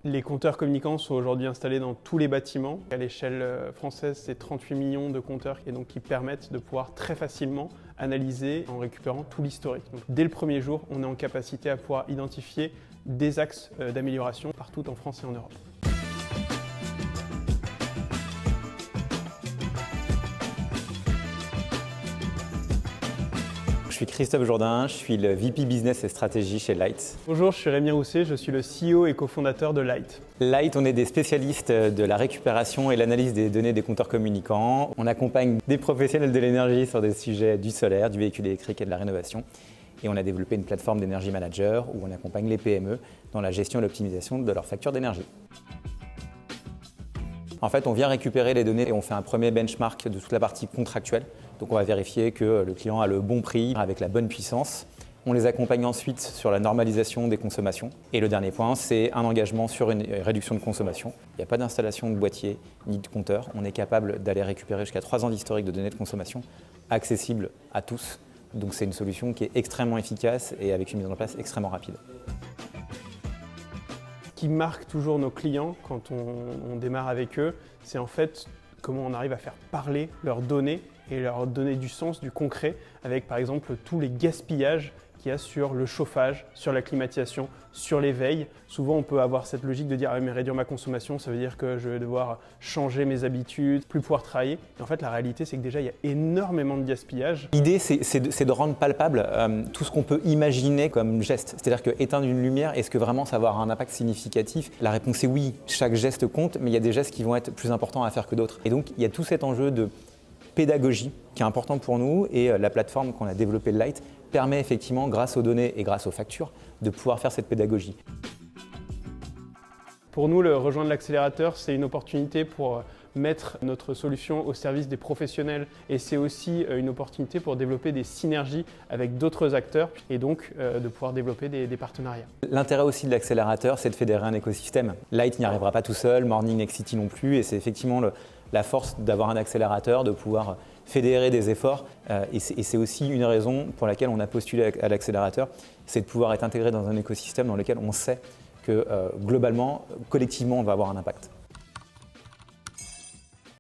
Les compteurs communicants sont aujourd'hui installés dans tous les bâtiments. À l'échelle française, c'est 38 millions de compteurs et donc qui permettent de pouvoir très facilement analyser en récupérant tout l'historique. Dès le premier jour, on est en capacité à pouvoir identifier des axes d'amélioration partout en France et en Europe. Je suis Christophe Jourdain, je suis le VP Business et Stratégie chez Light. Bonjour, je suis Rémi Rousset, je suis le CEO et cofondateur de Light. Light, on est des spécialistes de la récupération et l'analyse des données des compteurs communicants. On accompagne des professionnels de l'énergie sur des sujets du solaire, du véhicule électrique et de la rénovation. Et on a développé une plateforme d'énergie manager où on accompagne les PME dans la gestion et l'optimisation de leurs factures d'énergie. En fait, on vient récupérer les données et on fait un premier benchmark de toute la partie contractuelle. Donc on va vérifier que le client a le bon prix avec la bonne puissance. On les accompagne ensuite sur la normalisation des consommations. Et le dernier point, c'est un engagement sur une réduction de consommation. Il n'y a pas d'installation de boîtier ni de compteur. On est capable d'aller récupérer jusqu'à 3 ans d'historique de données de consommation accessible à tous. Donc c'est une solution qui est extrêmement efficace et avec une mise en place extrêmement rapide. Ce qui marque toujours nos clients quand on démarre avec eux, c'est en fait comment on arrive à faire parler leurs données et leur donner du sens, du concret, avec par exemple tous les gaspillages qu'il y a sur le chauffage, sur la climatisation, sur les veilles. Souvent on peut avoir cette logique de dire ah, mais réduire ma consommation, ça veut dire que je vais devoir changer mes habitudes, plus pouvoir travailler. Et en fait la réalité c'est que déjà il y a énormément de gaspillage. L'idée c'est de rendre palpable tout ce qu'on peut imaginer comme geste. C'est-à-dire que éteindre une lumière, est-ce que vraiment ça va avoir un impact significatif? La réponse est oui, chaque geste compte, mais il y a des gestes qui vont être plus importants à faire que d'autres. Et donc il y a tout cet enjeu de pédagogie qui est important pour nous et la plateforme qu'on a développée Light permet effectivement, grâce aux données et grâce aux factures, de pouvoir faire cette pédagogie. Pour nous, le rejoindre l'accélérateur, c'est une opportunité pour mettre notre solution au service des professionnels et c'est aussi une opportunité pour développer des synergies avec d'autres acteurs et donc de pouvoir développer des partenariats. L'intérêt aussi de l'accélérateur, c'est de fédérer un écosystème. Light n'y arrivera pas tout seul, Morning Nexity non plus et c'est effectivement la force d'avoir un accélérateur, de pouvoir fédérer des efforts et c'est aussi une raison pour laquelle on a postulé à l'accélérateur, c'est de pouvoir être intégré dans un écosystème dans lequel on sait que globalement, collectivement, on va avoir un impact.